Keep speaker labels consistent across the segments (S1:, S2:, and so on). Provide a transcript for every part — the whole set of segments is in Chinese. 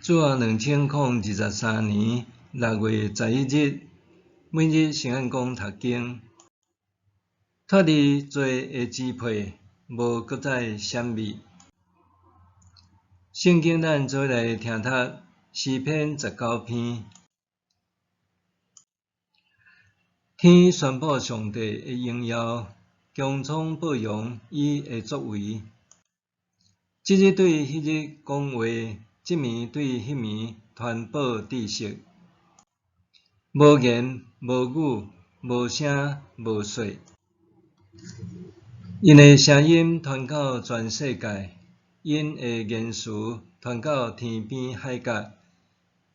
S1: 主后2023年6月11日，每日圣安宫读经，托你做下支配，无搁再闪避。圣经咱做来听读诗篇19篇。天宣布上帝的荣耀，强壮褒扬伊的作为。即日对迄日讲话，即暝对迄暝传播知识。无言无语，无声无说，因的声音传到全世界，因的言辞传到天边海角。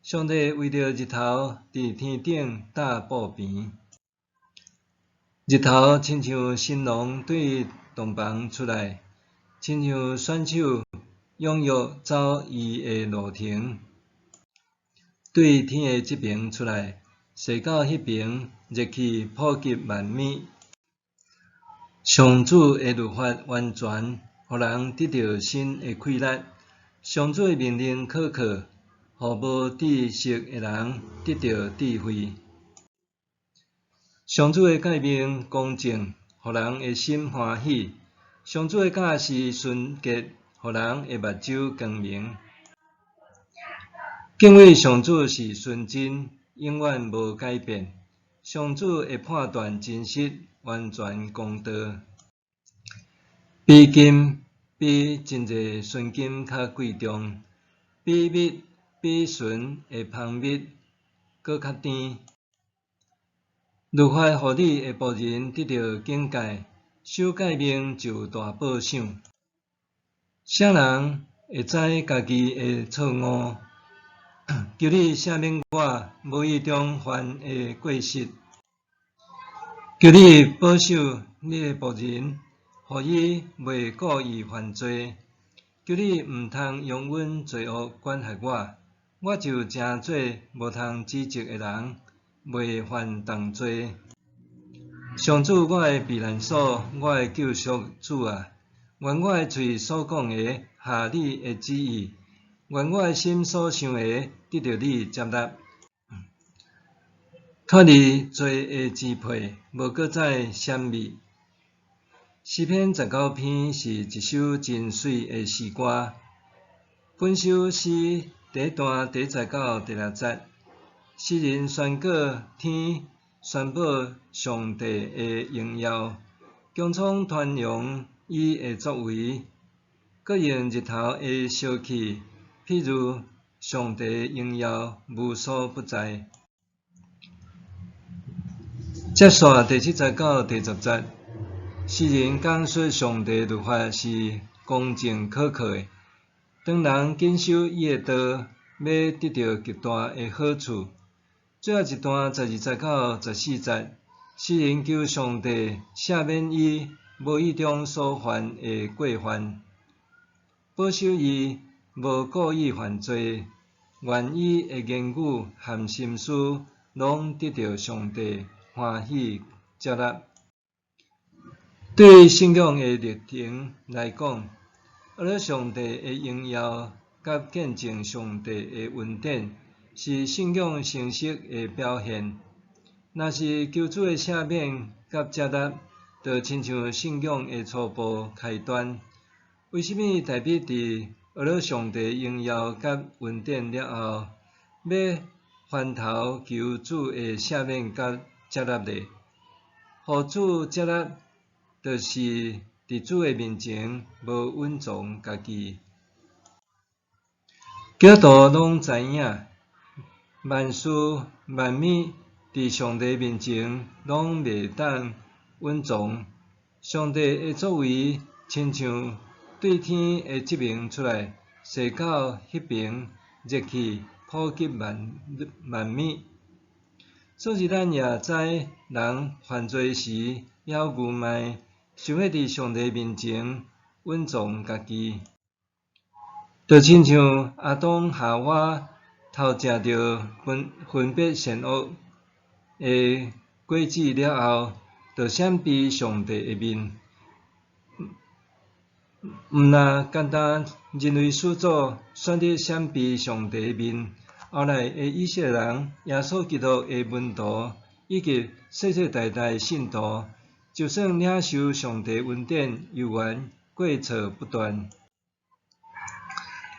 S1: 上帝为着日头伫天顶搭布棚，日头亲像新郎对洞房出来，亲像选手踊跃走伊的路程，对天的即边出来，射到迄边，热气普及万米。上主的律法完全，互人得到新的气力。上主的命令可靠，互无知识的人得到智慧。上主的诫命公正，互人的心欢喜。上主的教示纯洁，互人的目睭光明。敬畏上主是纯真，永远无改变。上主的判断真实，完全公道。比金比真济纯金较贵重，比蜜比纯的蜂蜜搁较甜。律法互你的仆人得到警戒，守诫命就大报赏。啥人会知家己的错误？求你赦免我无意中犯的过失。求你保守你的仆人，互伊袂故意犯罪。求你毋通用阮罪恶管辖我，我就诚做无通指责的人，袂犯同罪。上主，我的避难所，我的救赎主啊！愿我的嘴所讲的合你的旨意，愿我的心所想的得到你接纳。托你做下支配，无搁再闪避。诗篇19篇是一首真水的诗歌。本首诗第一段第1节到第6节，诗人宣告天宣布上帝的荣耀，强壮传扬伊的作为，搁用日头的烧气，譬如上帝的荣耀无所不在。接续第7节到第10节，诗人讲述上帝律法是公正可靠的，当人谨守伊的道，要得到极大的好处。最后一段12节到14节，诗人求上帝赦免伊无意中所犯的过犯，保守伊无故意犯罪，愿伊的言语和心思拢得到上帝欢喜接纳。对信仰的历程来讲，学了上帝的荣耀，甲见证上帝的恩典，是信仰成熟的表现。若是求主的赦免甲接纳，就亲像信仰的初步开端。为什么大笔伫学了上帝荣耀甲恩典了后，要翻头求主的赦免甲接纳呢？互主接纳，就是伫主的面前无隐藏家己。基督徒拢知影，万事万物伫上帝面前拢袂当隐藏。上帝的作为，亲像对天的即面出来，射到迄边，热气普及万米。所以咱也知，人犯罪时要愚昧，想要伫上帝面前隐藏家己，就亲像亚当夏娃偷食着分别善恶的果子了后，就闪避上帝的面，毋若简单认为始祖选择闪避上帝面，后来的以色列人、耶稣基督的门徒以及世世代代信徒，就算领受上帝恩典，犹原过错不断。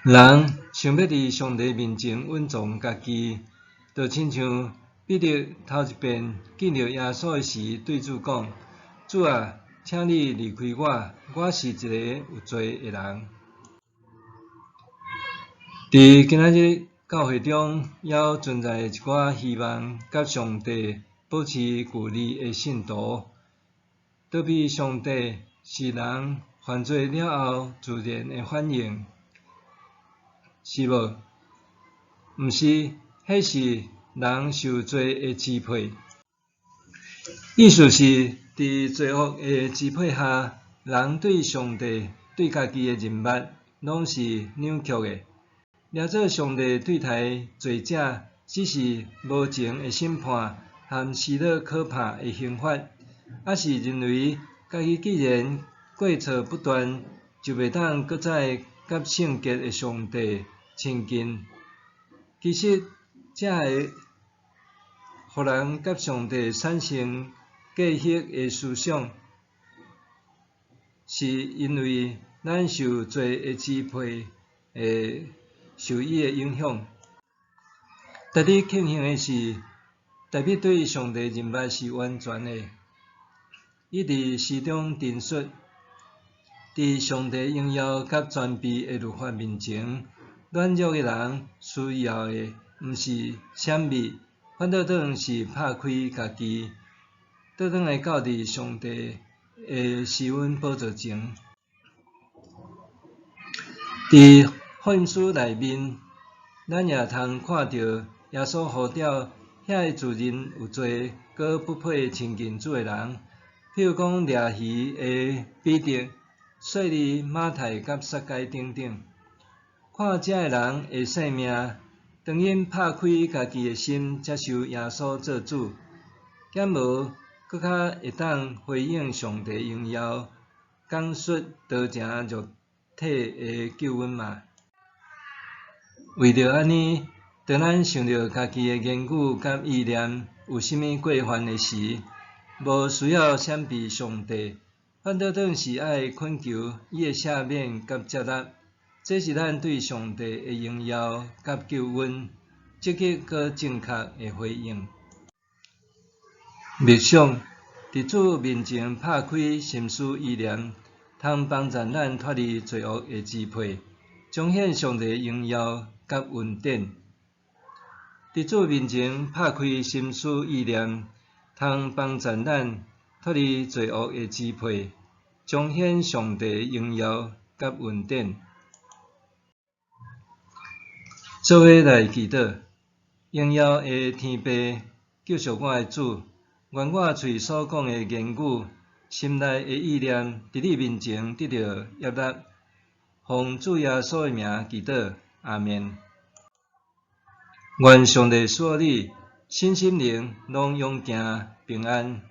S1: 人想要伫上帝面前稳重家己，就亲像彼得头一遍见到耶稣的时，对主讲：“主啊，请你离开我，我是一个有罪的人。”伫今仔日教会中，还存在一寡希望甲上帝保持距离的信徒，逃避上帝是人犯罪了后自然的反应。是无？毋是，迄是人受罪的支配。意思是，伫罪恶的支配下，人对上帝、对家己的认捌，拢是扭曲的。抓做上帝对待罪者，只是无情的审判和死了可怕的刑罚，还是认为家己既然过错不断，就袂当搁再甲圣洁的上帝亲近。其实，这会互人甲上帝产生隔阂的思想，是因为咱受罪的支配，受伊的影响。值得庆幸的是，大笔对上帝认捌是完全的。伊伫诗中陈述，伫上帝荣耀甲全备的律法面前，软弱的人需要的毋是闪避，反倒当是拍开家己，倒转来到伫上帝的施恩宝座前。伫福音书内面，咱也通看到耶稣呼召遐个自认有罪、搁不配亲近主的人，譬如讲掠鱼的彼得、税吏马太甲撒该等等。看遮个人会性命，当因拍开家己的心，接受耶稣做主，减无搁较会当回应上帝荣耀，讲述道成肉体的救恩嘛。为着安尼，当咱想着家己的言语甲意念有甚物过犯的时，无需要闪避上帝，反倒当是爱恳求伊的赦免甲接纳。这是咱对上帝的荣耀甲救恩积极搁正确的回应。默想，伫主面前拍开心思意念，通帮助咱脱离罪恶的支配，彰显上帝的荣耀甲恩典。伫主面前拍开心思意念，通帮助咱脱离罪恶的支配，彰显上帝的荣耀甲恩典。做伙来祈祷，荣耀的天父，救赎我的主，愿我嘴所讲的言语、心内的意念，伫你面前得到悦纳。奉主耶稣的名祈祷，阿们。愿上帝赐你身心灵拢永行平安。